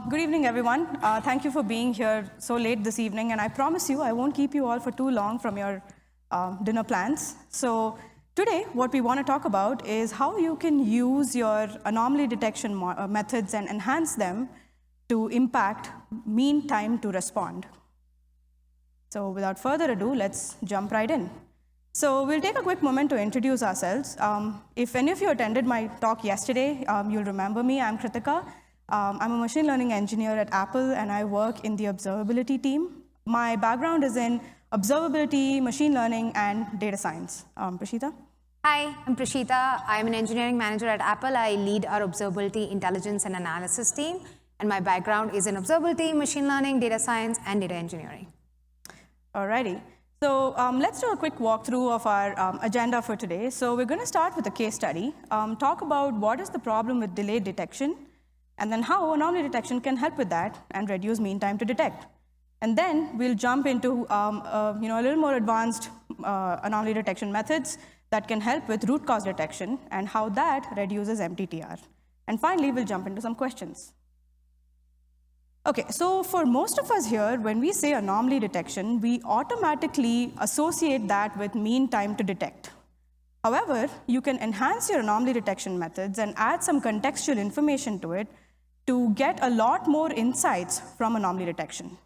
Good evening, everyone. Thank you for being here so late this evening, and I promise you I won't keep you all for too long from your dinner plans. So today, what we want to talk about is how you can use your anomaly detection methods and enhance them to impact mean time to respond. So without further ado, let's jump right in. So we'll take a quick moment to introduce ourselves. If any of you attended my talk yesterday, you'll remember me. I'm Kruthika. I'm a machine learning engineer at Apple, and I work in the observability team. My background is in observability, machine learning, and data science. Prschita? Hi, I'm Prschita. I'm an engineering manager at Apple. I lead our observability, intelligence, and analysis team. And my background is in observability, machine learning, data science, and data engineering. Alrighty. So let's do a quick walkthrough of our agenda for today. So we're going to start with a case study, talk about what is the problem with delayed detection, and then how anomaly detection can help with that and reduce mean time to detect. And then we'll jump into a little more advanced anomaly detection methods that can help with root cause detection and how that reduces MTTR. And finally, we'll jump into some questions. Okay, so for most of us here, when we say anomaly detection, we automatically associate that with mean time to detect. However, you can enhance your anomaly detection methods and add some contextual information to it to get a lot more insights from anomaly detection.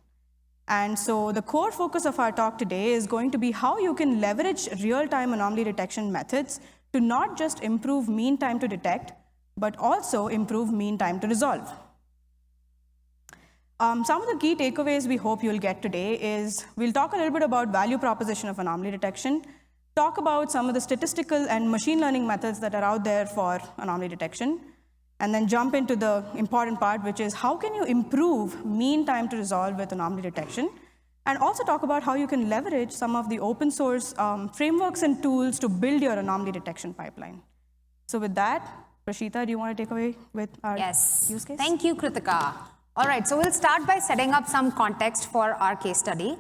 And so the core focus of our talk today is going to be how you can leverage real-time anomaly detection methods to not just improve mean time to detect, but also improve mean time to resolve. Some of the key takeaways we hope you'll get today is we'll talk a little bit about value proposition of anomaly detection, talk about some of the statistical and machine learning methods that are out there for anomaly detection, and then jump into the important part, which is how can you improve mean time to resolve with anomaly detection, and also talk about how you can leverage some of the open source frameworks and tools to build your anomaly detection pipeline. So with that, Prschita, do you want to take away with our use case? Thank you, Kruthika. All right, so we'll start by setting up some context for our case study.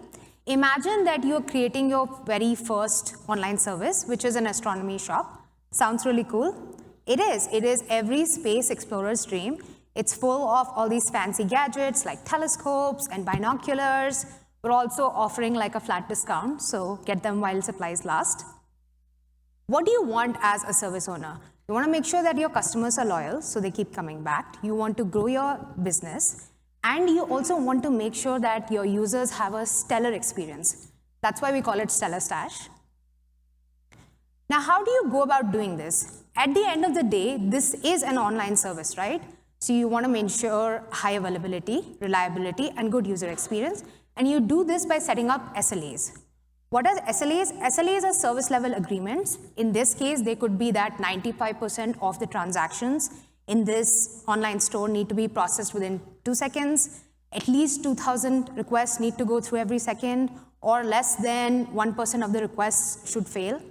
Imagine that you're creating your very first online service, which is an astronomy shop. Sounds really cool. It is every space explorer's dream. It's full of all these fancy gadgets like telescopes and binoculars. We're also offering like a flat discount, so get them while supplies last. What do you want as a service owner? You want to make sure that your customers are loyal, so they keep coming back. You want to grow your business, and you also want to make sure that your users have a stellar experience. That's why we call it Stellar Stash. Now, how do you go about doing this? At the end of the day, this is an online service, right? So you want to ensure high availability, reliability, and good user experience. And you do this by setting up SLAs. What are SLAs? SLAs are service level agreements. In this case, they could be that 95% of the transactions in this online store need to be processed within 2 seconds. At least 2,000 requests need to go through every second, or less than 1% of the requests should fail.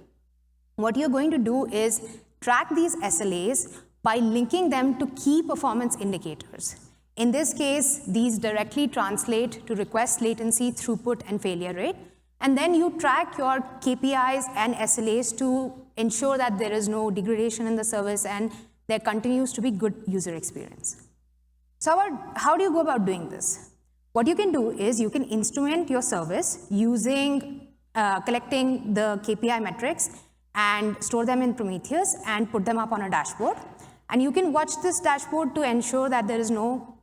What you're going to do is track these SLAs by linking them to key performance indicators. In this case, these directly translate to request latency, throughput, and failure rate. And then you track your KPIs and SLAs to ensure that there is no degradation in the service and there continues to be good user experience. So how do you go about doing this? What you can do is you can instrument your service using collecting the KPI metrics and store them in Prometheus and put them up on a dashboard. And you can watch this dashboard to ensure that there is no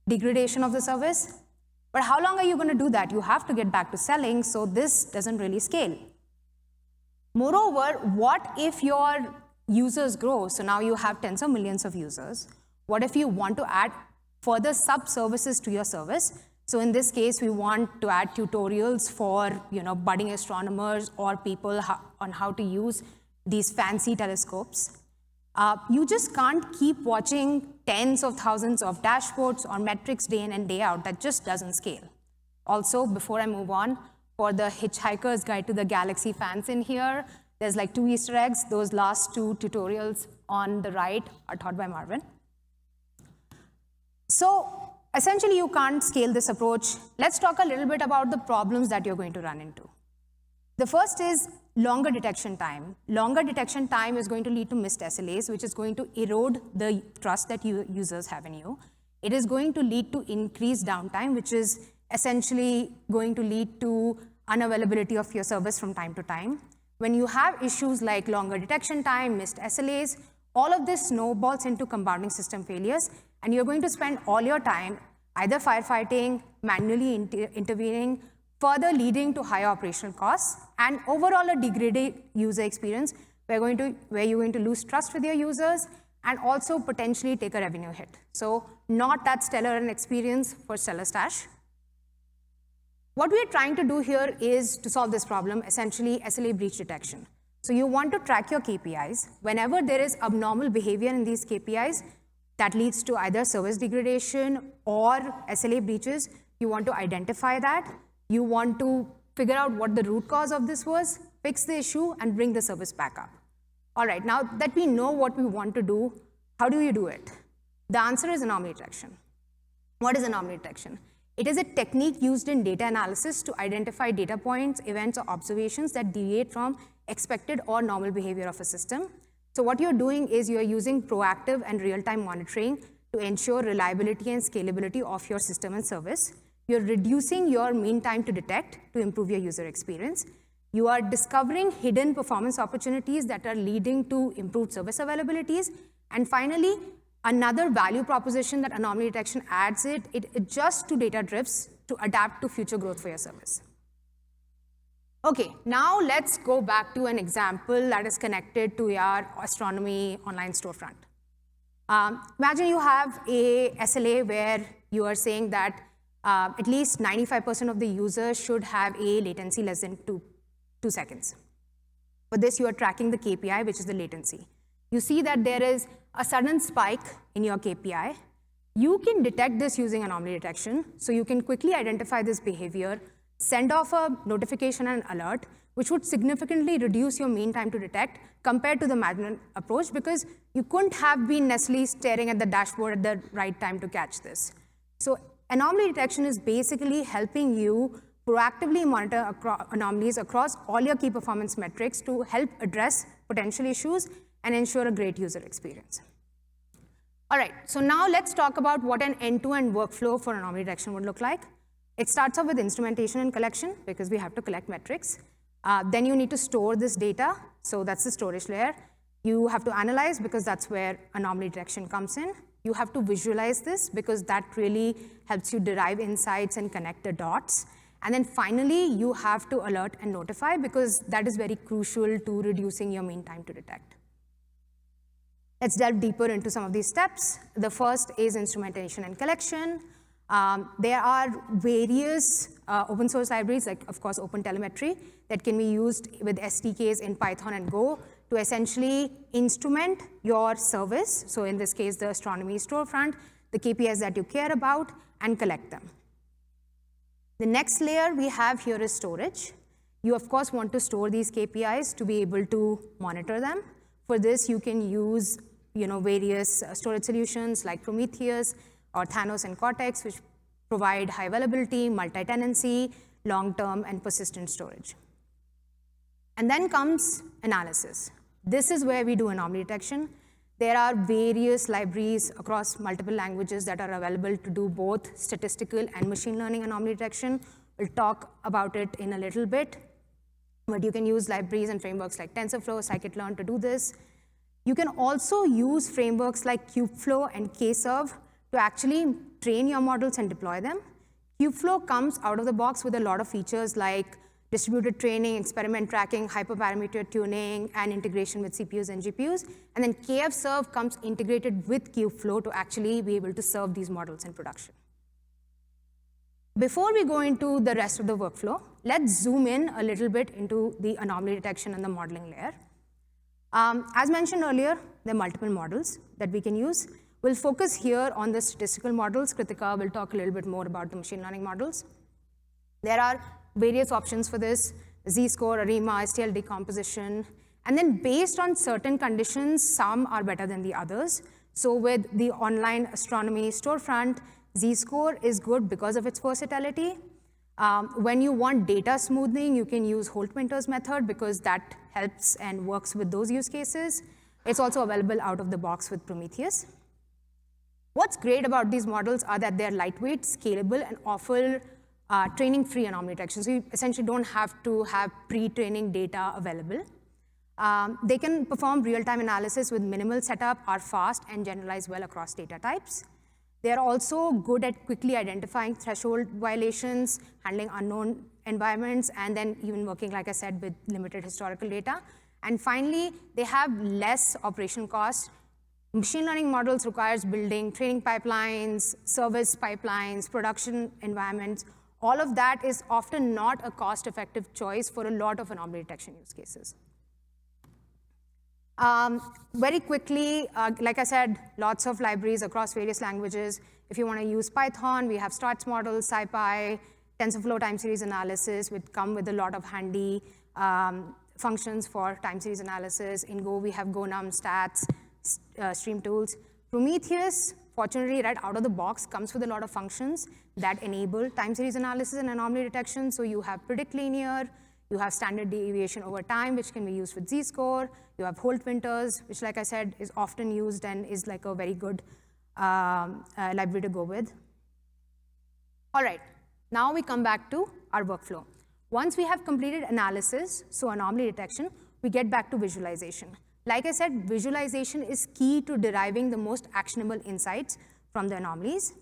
degradation of the service. But how long are you going to do that? You have to get back to selling, so this doesn't really scale. Moreover, what if your users grow? So now you have tens of millions of users. What if you want to add further sub-services to your service? So in this case, we want to add tutorials for budding astronomers or people on how to use these fancy telescopes. You just can't keep watching tens of thousands of dashboards or metrics day in and day out. That just doesn't scale. Also, before I move on, for the Hitchhiker's Guide to the Galaxy fans in here, there's like 2 Easter eggs. Those last 2 tutorials on the right are taught by Marvin. So essentially, you can't scale this approach. Let's talk a little bit about the problems that you're going to run into. The first is longer detection time. Longer detection time is going to lead to missed SLAs, which is going to erode the trust that users have in you. it is going to lead to increased downtime, which is essentially going to lead to unavailability of your service from time to time. When you have issues like longer detection time, missed SLAs, all of this snowballs into compounding system failures, and you're going to spend all your time either firefighting, manually intervening, further leading to higher operational costs, and overall a degraded user experience where you're going to lose trust with your users and also potentially take a revenue hit. So not that stellar an experience for Stellar Stash. What we are trying to do here is to solve this problem, essentially SLA breach detection. So you want to track your KPIs. Whenever there is abnormal behavior in these KPIs that leads to either service degradation or SLA breaches, you want to identify that. You want to figure out what the root cause of this was, fix the issue, and bring the service back up. All right, now that we know what we want to do, how do you do it? The answer is anomaly detection. What is anomaly detection? It is a technique used in data analysis to identify data points, events, or observations that deviate from expected or normal behavior of a system. So what you're doing is you're using proactive and real-time monitoring to ensure reliability and scalability of your system and service. You're reducing your mean time to detect to improve your user experience. You are discovering hidden performance opportunities that are leading to improved service availabilities. And finally, another value proposition that anomaly detection adds it adjusts to data drifts to adapt to future growth for your service. Okay, now let's go back to an example that is connected to your astronomy online storefront. Imagine you have a SLA where you are saying that at least 95% of the users should have a latency less than 2 seconds. For this, you are tracking the KPI, which is the latency. You see that there is a sudden spike in your KPI. You can detect this using anomaly detection, so you can quickly identify this behavior, send off a notification and alert, which would significantly reduce your mean time to detect compared to the manual approach, because you couldn't have been necessarily staring at the dashboard at the right time to catch this. So anomaly detection is basically helping you proactively monitor anomalies across all your key performance metrics to help address potential issues and ensure a great user experience. All right, so now let's talk about what an end-to-end workflow for anomaly detection would look like. It starts off with instrumentation and collection, because we have to collect metrics. Then you need to store this data, so that's the storage layer. You have to analyze, because that's where anomaly detection comes in. You have to visualize this, because that really helps you derive insights and connect the dots. And then finally, you have to alert and notify, because that is very crucial to reducing your mean time to detect. Let's delve deeper into some of these steps. The first is instrumentation and collection. There are various open source libraries, like of course OpenTelemetry, that can be used with SDKs in Python and Go to essentially instrument your service. So in this case, the astronomy storefront, the KPIs that you care about, and collect them. The next layer we have here is storage. You of course want to store these KPIs to be able to monitor them. For this, you can use various storage solutions like Prometheus or Thanos and Cortex, which provide high availability, multi-tenancy, long-term, and persistent storage. And then comes analysis. This is where we do anomaly detection. There are various libraries across multiple languages that are available to do both statistical and machine learning anomaly detection. We'll talk about it in a little bit. But you can use libraries and frameworks like TensorFlow, scikit-learn to do this. You can also use frameworks like Kubeflow and Kserve to actually train your models and deploy them. Kubeflow comes out of the box with a lot of features like distributed training, experiment tracking, hyperparameter tuning, and integration with CPUs and GPUs. And then Kserve comes integrated with Kubeflow to actually be able to serve these models in production. Before we go into the rest of the workflow, let's zoom in a little bit into the anomaly detection and the modeling layer. As mentioned earlier, there are multiple models that we can use. We'll focus here on the statistical models. Kruthika will talk a little bit more about the machine learning models. There are various options for this: Z-score, ARIMA, STL decomposition. And then based on certain conditions, some are better than the others. So with the online astronomy storefront, Z-score is good because of its versatility. When you want data smoothing, you can use Holt-Winters method because that helps and works with those use cases. It's also available out of the box with Prometheus. What's great about these models are that they're lightweight, scalable, and offer training-free anomaly detection. So you essentially don't have to have pre-training data available. They can perform real-time analysis with minimal setup, are fast, and generalize well across data types. They are also good at quickly identifying threshold violations, handling unknown environments, and then even working, like I said, with limited historical data. And finally, they have less operation costs. Machine learning models requires building training pipelines, service pipelines, production environments. All of that is often not a cost-effective choice for a lot of anomaly detection use cases. Very quickly, like I said, lots of libraries across various languages. If you want to use Python, we have struts models, SciPy, TensorFlow time series analysis, which come with a lot of handy functions for time series analysis. In Go, we have GoNum, stats, stream tools. Prometheus, fortunately, right out of the box, comes with a lot of functions that enable time series analysis and anomaly detection. So you have predict linear, you have standard deviation over time, which can be used with z-score. You have Holt winters, which, like I said, is often used and is like a very good library to go with. All right, now we come back to our workflow. Once we have completed analysis, so anomaly detection, we get back to visualization. Like I said, visualization is key to deriving the most actionable insights from the anomalies.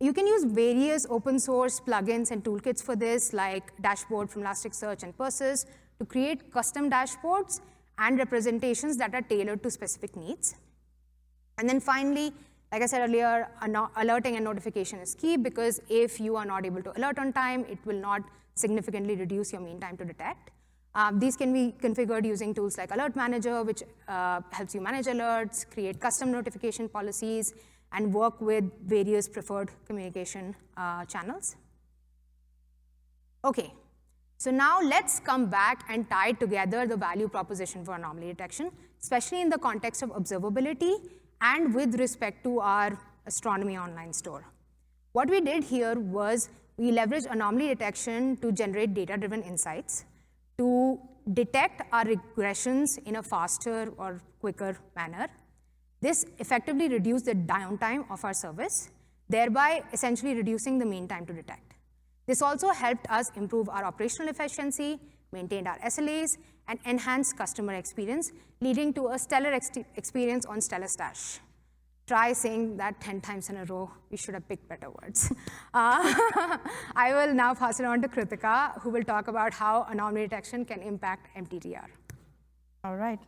You can use various open source plugins and toolkits for this, like Dashboard from Elasticsearch and Persis, to create custom dashboards and representations that are tailored to specific needs. And then finally, like I said earlier, alerting and notification is key, because if you are not able to alert on time, it will not significantly reduce your mean time to detect. These can be configured using tools like Alert Manager, which helps you manage alerts, create custom notification policies, and work with various preferred communication channels. Okay, so now let's come back and tie together the value proposition for anomaly detection, especially in the context of observability and with respect to our astronomy online store. What we did here was we leveraged anomaly detection to generate data-driven insights, to detect our regressions in a faster or quicker manner. This effectively reduced the downtime of our service, thereby essentially reducing the mean time to detect. This also helped us improve our operational efficiency, maintained our SLAs, and enhanced customer experience, leading to a stellar experience on Stellar Stash. Try saying that 10 times in a row. We should have picked better words. I will now pass it on to Kruthika, who will talk about how anomaly detection can impact MTTR. All right.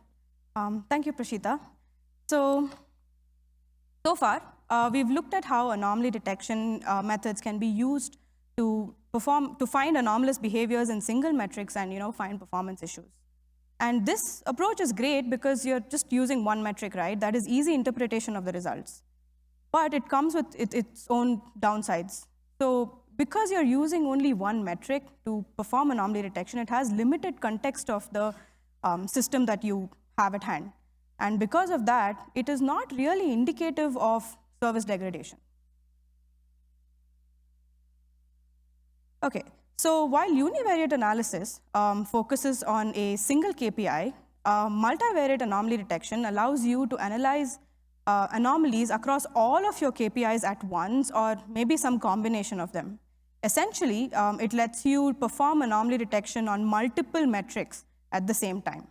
Thank you, Prschita. So far, we've looked at how anomaly detection methods can be used to find anomalous behaviors in single metrics and find performance issues. And this approach is great because you're just using one metric, right? That is easy interpretation of the results. But it comes with its own downsides. So because you're using only one metric to perform anomaly detection, it has limited context of the system that you have at hand. And because of that, it is not really indicative of service degradation. Okay. So while univariate analysis focuses on a single KPI, multivariate anomaly detection allows you to analyze anomalies across all of your KPIs at once, or maybe some combination of them. Essentially, it lets you perform anomaly detection on multiple metrics at the same time.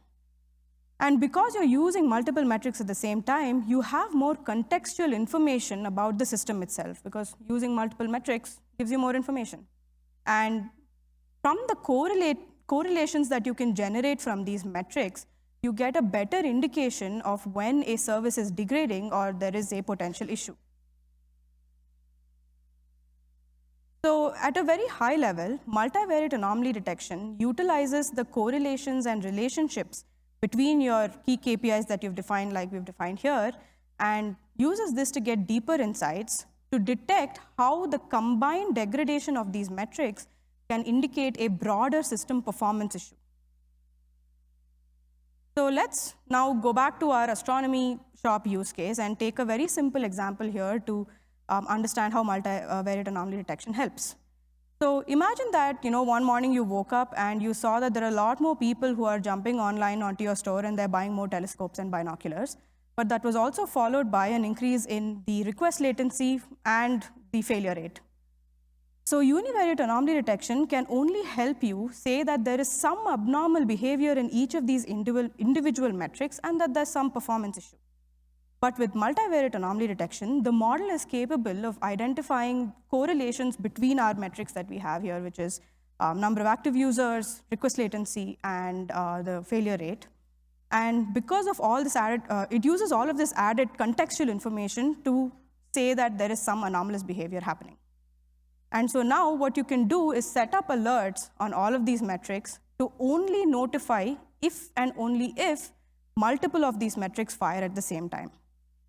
And because you're using multiple metrics at the same time, you have more contextual information about the system itself, because using multiple metrics gives you more information. And from the correlations that you can generate from these metrics, you get a better indication of when a service is degrading or there is a potential issue. So at a very high level, multivariate anomaly detection utilizes the correlations and relationships between your key KPIs that you've defined, like we've defined here, and uses this to get deeper insights to detect how the combined degradation of these metrics can indicate a broader system performance issue. So let's now go back to our astronomy shop use case and take a very simple example here to understand how multivariate anomaly detection helps. So imagine that one morning you woke up and you saw that there are a lot more people who are jumping online onto your store and they're buying more telescopes and binoculars. but that was also followed by an increase in the request latency and the failure rate. So univariate anomaly detection can only help you say that there is some abnormal behavior in each of these individual metrics and that there's some performance issue. But with multivariate anomaly detection, the model is capable of identifying correlations between our metrics that we have here, which is number of active users, request latency, and the failure rate. And because of all this added, it uses all of this added contextual information to say that there is some anomalous behavior happening. And so now what you can do is set up alerts on all of these metrics to only notify if and only if multiple of these metrics fire at the same time.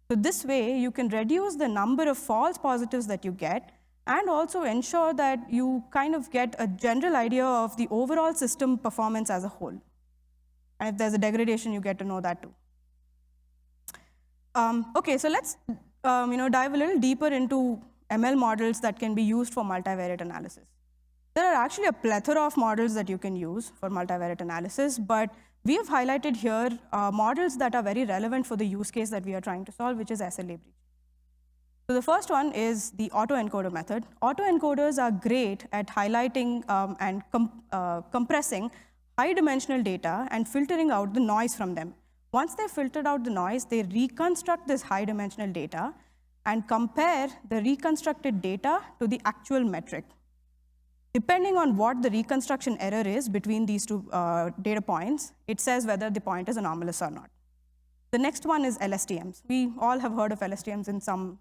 So this way, you can reduce the number of false positives that you get and also ensure that you kind of get a general idea of the overall system performance as a whole. And if there's a degradation, you get to know that too. Okay, so let's dive a little deeper into ML models that can be used for multivariate analysis. There are actually a plethora of models that you can use for multivariate analysis, but we have highlighted here models that are very relevant for the use case that we are trying to solve, which is SLA breach. So the first one is the autoencoder method. Autoencoders are great at highlighting and compressing high-dimensional data and filtering out the noise from them. Once they've filtered out the noise, they reconstruct this high-dimensional data and compare the reconstructed data to the actual metric. Depending on what the reconstruction error is between these two data points, it says whether the point is anomalous or not. The next one is LSTMs. We all have heard of LSTMs in some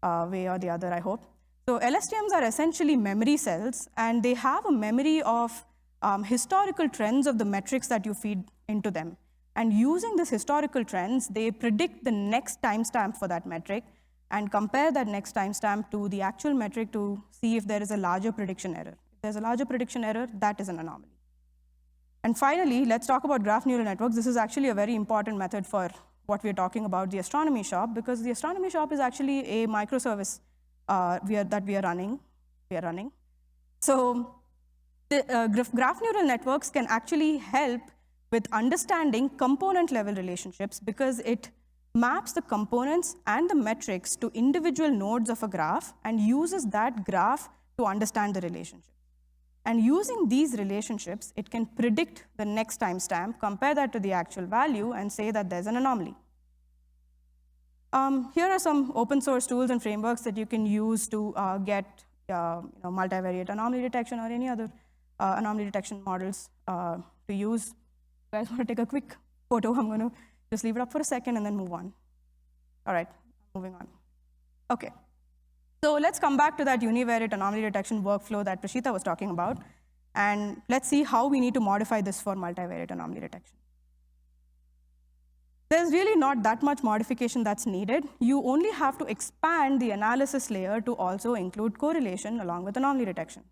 way or the other, I hope. So LSTMs are essentially memory cells, and they have a memory of historical trends of the metrics that you feed into them. And using these historical trends, they predict the next timestamp for that metric and compare that next timestamp to the actual metric to see if there is a larger prediction error. If there's a larger prediction error, that is an anomaly. And finally, let's talk about graph neural networks. This is actually a very important method for what we're talking about, the astronomy shop, because the astronomy shop is actually a microservice that we are running. So the graph neural networks can actually help with understanding component-level relationships because it maps the components and the metrics to individual nodes of a graph and uses that graph to understand the relationship. And using these relationships, it can predict the next timestamp, compare that to the actual value, and say that there's an anomaly. Here are some open source tools and frameworks that you can use to get multivariate anomaly detection or any other anomaly detection models to use. You guys want to take a quick photo? I'm going to just leave it up for a second and then move on. All right, moving on. Okay, so let's come back to that univariate anomaly detection workflow that Prschita was talking about, and let's see how we need to modify this for multivariate anomaly detection. There's really not that much modification that's needed. You only have to expand the analysis layer to also include correlation along with anomaly detection.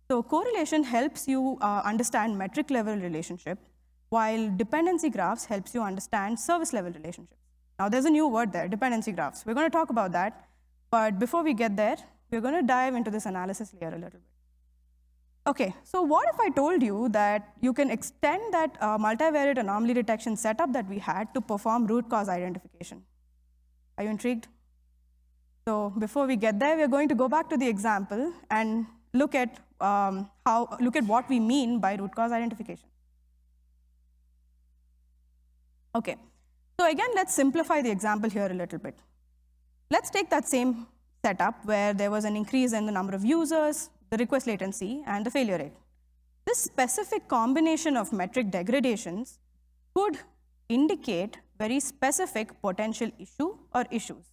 So correlation helps you understand metric level relationship, while dependency graphs helps you understand service level relationships. Now there's a new word there, dependency graphs. We're going to talk about that, but before we get there, we're going to dive into this analysis layer a little bit. Okay, so what if I told you that you can extend that multivariate anomaly detection setup that we had to perform root cause identification? Are you intrigued? So before we get there, we're going to go back to the example and look at what we mean by root cause identification. Okay, so again, let's simplify the example here a little bit. Let's take that same setup where there was an increase in the number of users, the request latency, and the failure rate. This specific combination of metric degradations could indicate very specific potential issue or issues.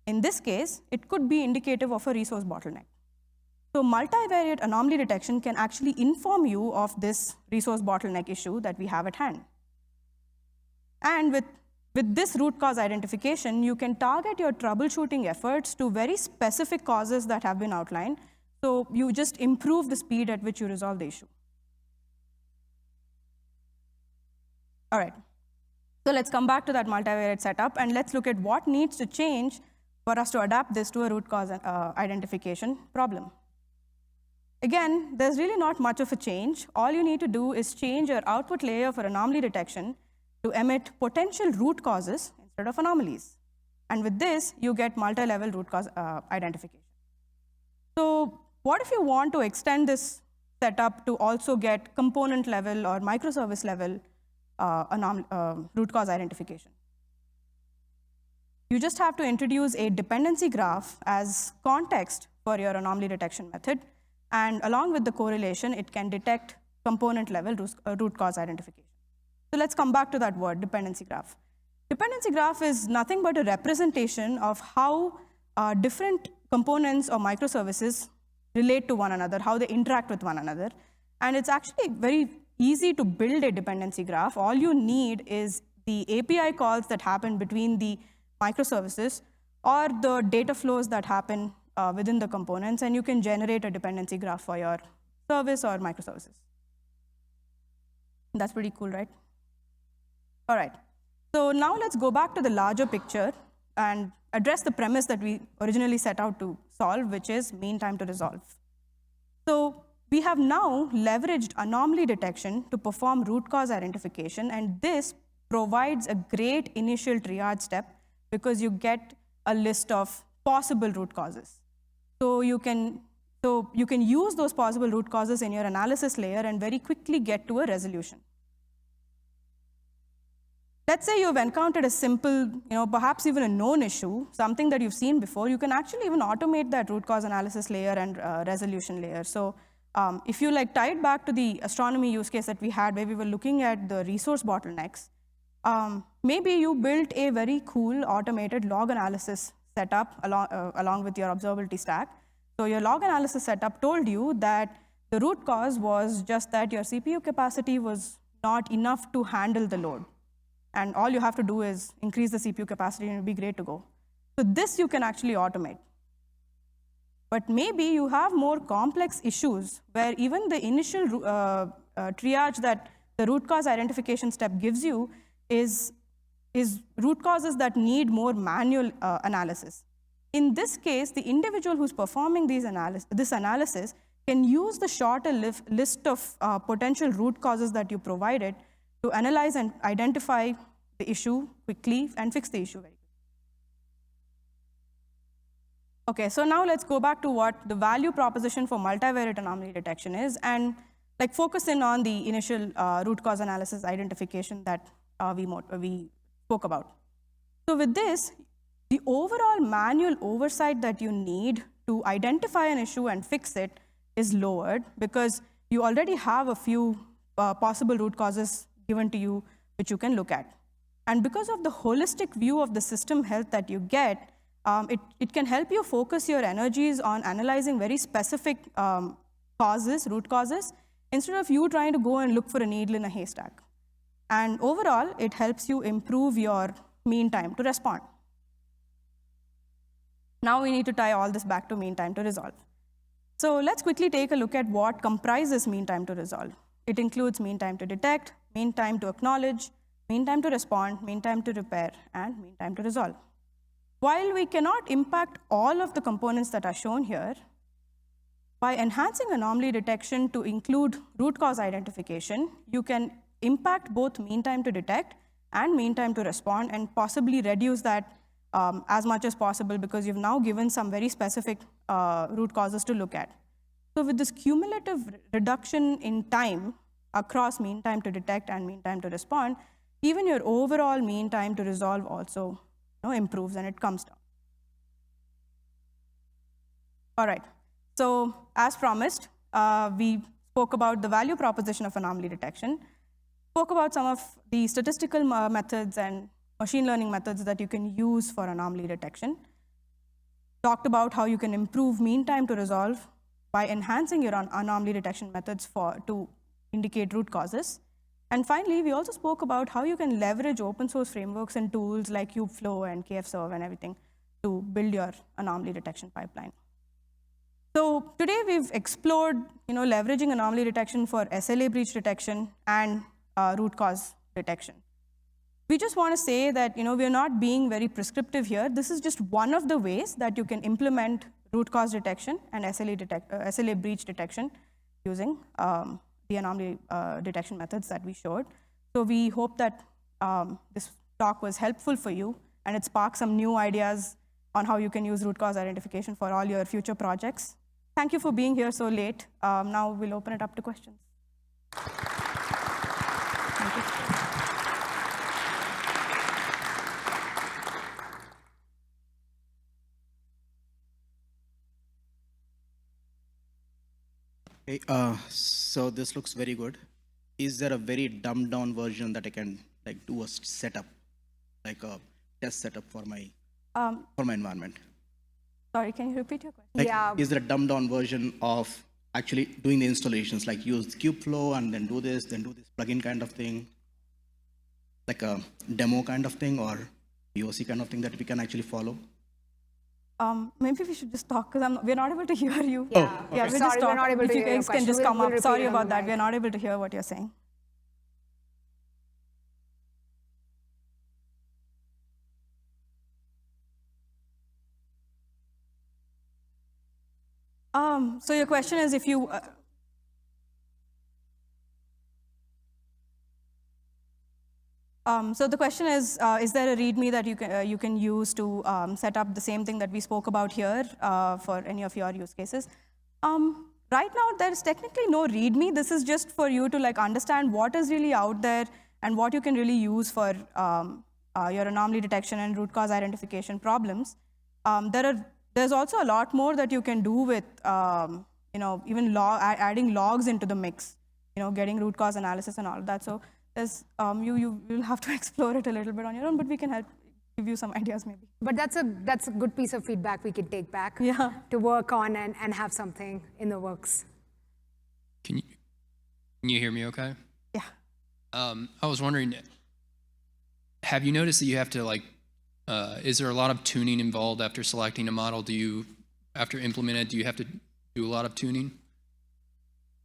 In this case, it could be indicative of a resource bottleneck. So multivariate anomaly detection can actually inform you of this resource bottleneck issue that we have at hand. And with this root cause identification, you can target your troubleshooting efforts to very specific causes that have been outlined. So you just improve the speed at which you resolve the issue. All right, so let's come back to that multivariate setup and let's look at what needs to change for us to adapt this to a root cause identification problem. Again, there's really not much of a change. All you need to do is change your output layer for anomaly detection to emit potential root causes instead of anomalies. And with this, you get multi-level root cause identification. So what if you want to extend this setup to also get component level or microservice level root cause identification? You just have to introduce a dependency graph as context for your anomaly detection method. And along with the correlation, it can detect component level root cause identification. So let's come back to that word, dependency graph. Dependency graph is nothing but a representation of how different components or microservices relate to one another, how they interact with one another. And it's actually very easy to build a dependency graph. All you need is the API calls that happen between the microservices or the data flows that happen within the components, and you can generate a dependency graph for your service or microservices. That's pretty cool, right? All right. So now let's go back to the larger picture and address the premise that we originally set out to solve, which is mean time to resolve. So we have now leveraged anomaly detection to perform root cause identification, and this provides a great initial triage step because you get a list of possible root causes. So you can use those possible root causes in your analysis layer and very quickly get to a resolution. Let's say you've encountered a simple, perhaps even a known issue, something that you've seen before. You can actually even automate that root cause analysis layer and resolution layer. So if you tie it back to the astronomy use case that we had where we were looking at the resource bottlenecks, maybe you built a very cool automated log analysis setup along with your observability stack. So your log analysis setup told you that the root cause was just that your CPU capacity was not enough to handle the load. And all you have to do is increase the CPU capacity and it'll be great to go. So this you can actually automate. But maybe you have more complex issues where even the initial triage that the root cause identification step gives you is root causes that need more manual analysis. In this case, the individual who's performing this analysis can use the shorter list of potential root causes that you provided to analyze and identify the issue quickly and fix the issue very quickly. Okay, so now let's go back to what the value proposition for multivariate anomaly detection is and focus in on the initial root cause analysis identification that we spoke about. So with this, the overall manual oversight that you need to identify an issue and fix it is lowered because you already have a few possible root causes given to you which you can look at. And because of the holistic view of the system health that you get, it can help you focus your energies on analyzing very specific root causes, instead of you trying to go and look for a needle in a haystack. And overall, it helps you improve your mean time to respond. Now we need to tie all this back to mean time to resolve. So let's quickly take a look at what comprises mean time to resolve. It includes mean time to detect, mean time to acknowledge, mean time to respond, mean time to repair, and mean time to resolve. While we cannot impact all of the components that are shown here, by enhancing anomaly detection to include root cause identification, you can impact both mean time to detect and mean time to respond and possibly reduce that as much as possible because you've now given some very specific root causes to look at. So with this cumulative reduction in time across mean time to detect and mean time to respond, even your overall mean time to resolve also improves and it comes down. All right, so as promised, we spoke about the value proposition of anomaly detection, spoke about some of the statistical methods and machine learning methods that you can use for anomaly detection, talked about how you can improve mean time to resolve by enhancing your anomaly detection methods to indicate root causes. And finally, we also spoke about how you can leverage open source frameworks and tools like Kubeflow and KFserve and everything to build your anomaly detection pipeline. So today we've explored leveraging anomaly detection for SLA breach detection and root cause detection. We just want to say that we're not being very prescriptive here. This is just one of the ways that you can implement root cause detection and SLA breach detection using the anomaly detection methods that we showed. So we hope that this talk was helpful for you and it sparks some new ideas on how you can use root cause identification for all your future projects. Thank you for being here so late. Now we'll open it up to questions. Thank you. Hey, so this looks very good. Is there a very dumbed down version that I can like do a setup, like a test setup for my environment? Sorry, can you repeat your question? Like, Yeah. is there a dumbed down version of actually doing the installations, like use Kubeflow and then do this plugin kind of thing, like a demo kind of thing or POC kind of thing that we can actually follow? Maybe we should just talk, because we're not able to hear you. Yeah. Oh, Yeah, okay. we'll Sorry, just talk. we're not able if to you hear your guys can question. just We'll come up. repeat Sorry it on about the that. mic. We're not able to hear what you're saying. So your question is if you... so the question is there a README that you can use to set up the same thing that we spoke about here for any of your use cases? Right now, there's technically no README. This is just for you to like understand what is really out there and what you can really use for your anomaly detection and root cause identification problems. There's also a lot more that you can do with even adding logs into the mix, getting root cause analysis and all of that. So there's, you'll have to explore it a little bit on your own, but we can help give you some ideas maybe. But that's a good piece of feedback we can take back to work on and have something in the works. Can you hear me okay? Yeah. I was wondering, have you noticed that you have to like, is there a lot of tuning involved after selecting a model? After implementing it, do you have to do a lot of tuning?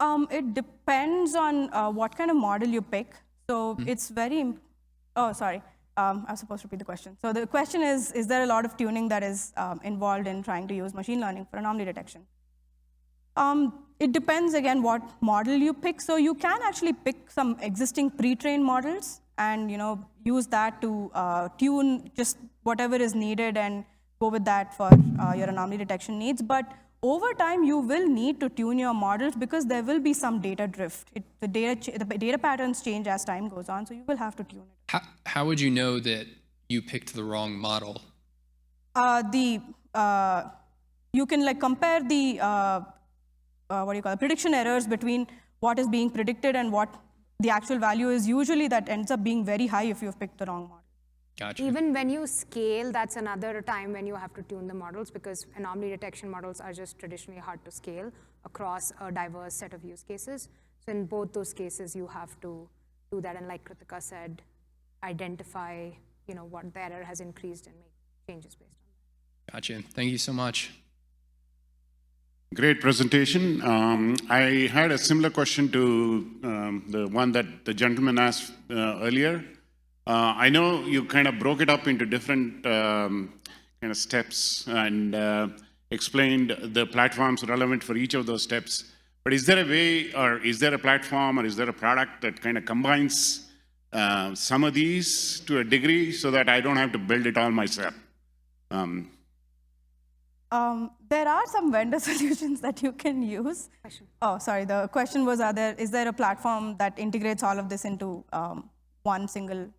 It depends on what kind of model you pick. So it's very, oh, sorry. I was supposed to repeat the question. So the question is there a lot of tuning that is involved in trying to use machine learning for anomaly detection? It depends, again, what model you pick. So you can actually pick some existing pre-trained models and use that to tune just whatever is needed and go with that for your anomaly detection needs. But over time, you will need to tune your models because there will be some data drift. The data patterns change as time goes on, so you will have to tune it. How would you know that you picked the wrong model? You can like compare the prediction errors between what is being predicted and what the actual value is. Usually that ends up being very high if you've picked the wrong model. Gotcha. Even when you scale, that's another time when you have to tune the models because anomaly detection models are just traditionally hard to scale across a diverse set of use cases. So in both those cases, you have to do that. And like Kruthika said, identify what the error has increased and make changes based on that. Gotcha. Thank you so much. Great presentation. I had a similar question to the one that the gentleman asked earlier. I know you kind of broke it up into different kind of steps and explained the platforms relevant for each of those steps. But is there a way, or is there a platform, or is there a product that kind of combines some of these to a degree so that I don't have to build it all myself? There are some vendor solutions that you can use. Oh, sorry. The question was, is there a platform that integrates all of this into one single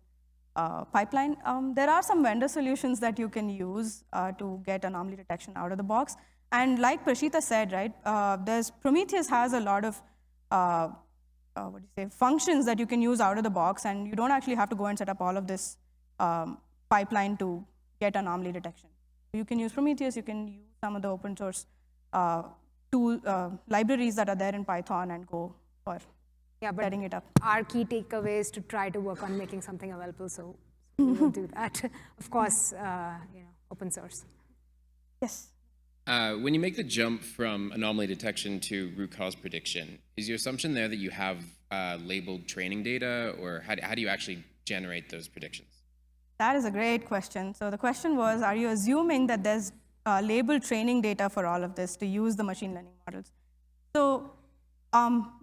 pipeline? There are some vendor solutions that you can use to get anomaly detection out of the box. And like Prschita said, right, Prometheus has a lot of functions that you can use out of the box, and you don't actually have to go and set up all of this pipeline to get anomaly detection. You can use Prometheus, you can use some of the open source libraries that are there in Python and go for setting it up. Our key takeaway is to try to work on making something available, so we will do that. Of course, open source. Yes. When you make the jump from anomaly detection to root cause prediction, is your assumption there that you have labeled training data, or how do you actually generate those predictions? That is a great question. So the question was, are you assuming that there's labeled training data for all of this to use the machine learning models? So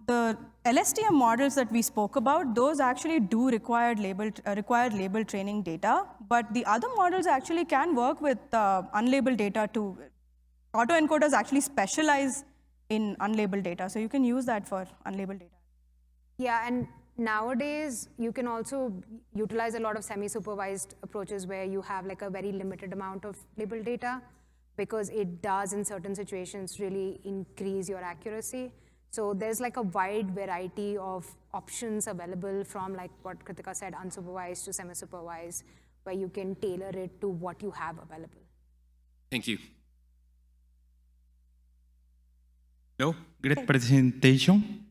The LSTM models that we spoke about, those actually do require labeled training data, but the other models actually can work with unlabeled data too. Autoencoders actually specialize in unlabeled data, so you can use that for unlabeled data. Yeah, and nowadays you can also utilize a lot of semi-supervised approaches where you have like a very limited amount of labeled data, because it does in certain situations really increase your accuracy. So there's like a wide variety of options available, from like what Kruthika said, unsupervised to semi-supervised, where you can tailor it to what you have available. Thank you. Hello, great presentation.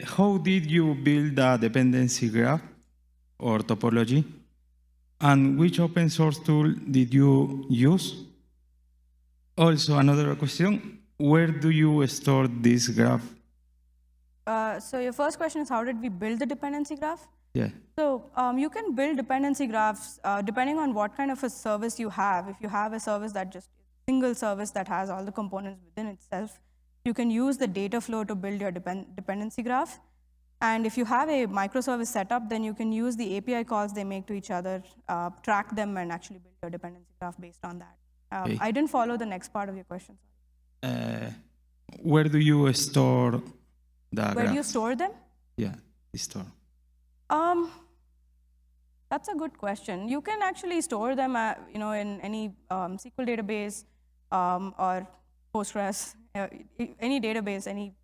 How did you build a dependency graph or topology? And which open source tool did you use? Also, another question, where do you store this graph? So your first question is, how did we build the dependency graph? Yeah. So you can build dependency graphs depending on what kind of a service you have. If you have a service that just single service that has all the components within itself, you can use the data flow to build your dependency graph. And if you have a microservice setup, then you can use the API calls they make to each other, track them, and actually build your dependency graph based on that. Okay. I didn't follow the next part of your question. Where do you store the graphs? Where do you store them? Yeah, store. That's a good question. You can actually store them, in any SQL database or Postgres, any database, any.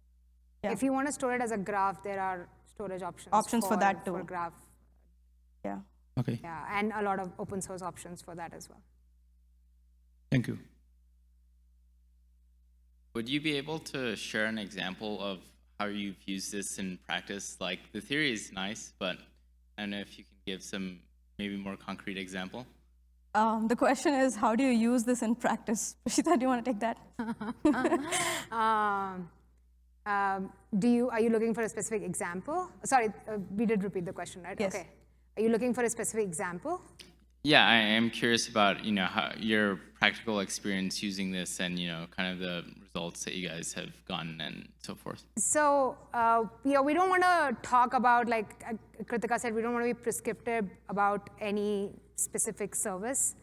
Yeah. If you want to store it as a graph, there are storage options. Options for that too. For graph. Yeah. Okay. Yeah, and a lot of open source options for that as well. Thank you. Would you be able to share an example of how you've used this in practice? Like, the theory is nice, but I don't know if you can give some maybe more concrete example. The question is, how do you use this in practice? Prschita, do you want to take that? Are you looking for a specific example? Sorry, we did repeat the question, right? Yes. Okay. Are you looking for a specific example? Yeah, I am curious about, how your practical experience using this and, kind of the results that you guys have gotten and so forth. So, we don't want to talk about, like Kruthika said, we don't want to be prescriptive about any specific service.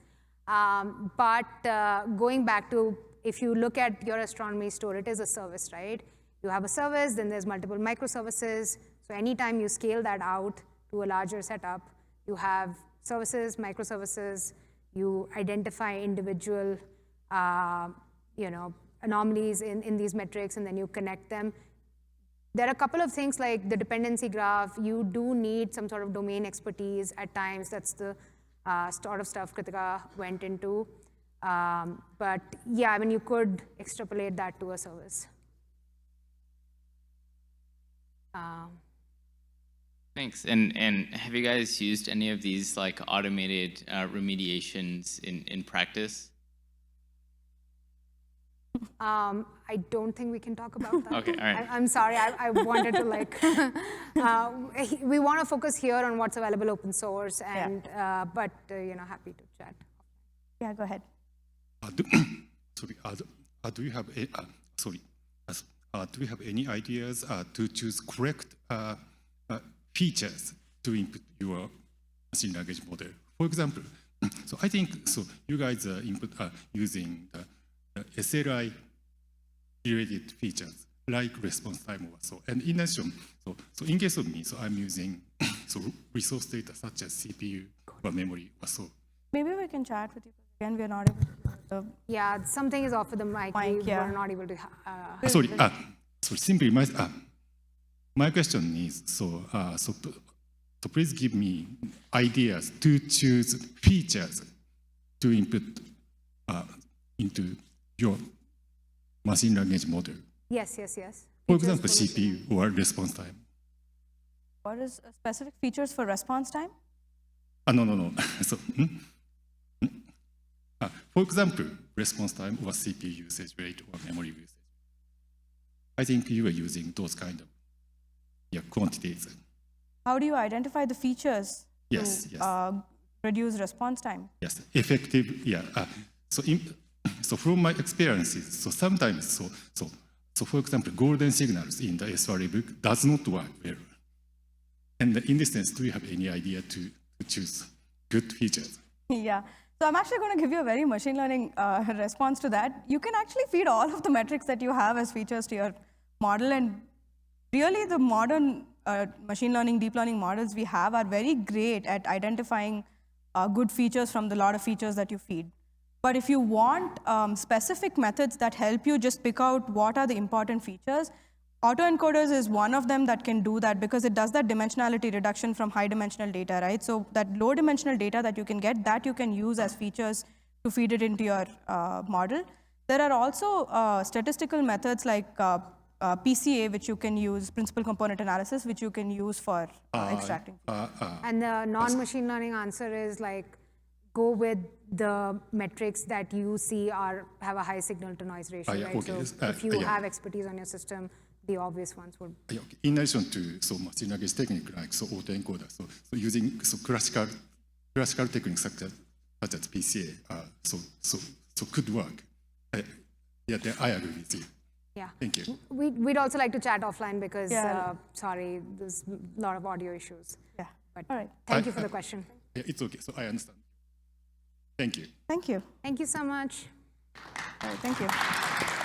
But going back to, if you look at your astronomy store, it is a service, right? You have a service, then there's multiple microservices. So anytime you scale that out to a larger setup, you have services, microservices, you identify individual, anomalies in these metrics, and then you connect them. There are a couple of things like the dependency graph. You do need some sort of domain expertise at times. That's the sort of stuff Kruthika went into. But yeah, I mean, you could extrapolate that to a service. Thanks. And have you guys used any of these like automated remediations in practice? I don't think we can talk about that. Okay, all right. I'm sorry, I wanted to we want to focus here on what's available open source, and but happy to chat. Yeah, go ahead. Do you have do you have any ideas to choose correct features to input your machine language model? For example, so I think you guys are using the SLI related features like response time or so. And in addition, so in case of me, I'm using resource data such as CPU or memory or so. Maybe we can chat with you. Again, we are not able to. Yeah, something is off with the mic. We're not able to. Sorry, simply my question is, so please give me ideas to choose features to input into your machine language model. Yes. For example, CPU or response time. What is specific features for response time? No. For example, response time or CPU usage rate or memory usage. I think you are using those kind of quantities. How do you identify the features to reduce response time? Yes, effective. Yeah. So from my experiences, so sometimes So for example, golden signals in the SRE book does not work well. And in this sense, do you have any idea to choose good features? Yeah. So I'm actually going to give you a very machine learning response to that. You can actually feed all of the metrics that you have as features to your model. And really, the modern machine learning, deep learning models we have are very great at identifying good features from the lot of features that you feed. But if you want specific methods that help you just pick out what are the important features, autoencoders is one of them that can do that because it does that dimensionality reduction from high dimensional data, right? So that low dimensional data that you can get, that you can use as features to feed it into your model. There are also statistical methods like PCA, which you can use, principal component analysis, which you can use for extracting. And the non-machine learning answer is like, go with the metrics that you see have a high signal to noise ratio, right? Okay. So if you have expertise on your system, the obvious ones would. Okay. In addition to machine language technique like autoencoder, so using classical techniques such as PCA, so could work. Yeah, I agree with you. Yeah. Thank you. We'd also like to chat offline because sorry, there's a lot of audio issues. Yeah. But all right. Thank you for the question. Yeah, it's okay. So I understand. Thank you. Thank you. Thank you so much. All right, thank you.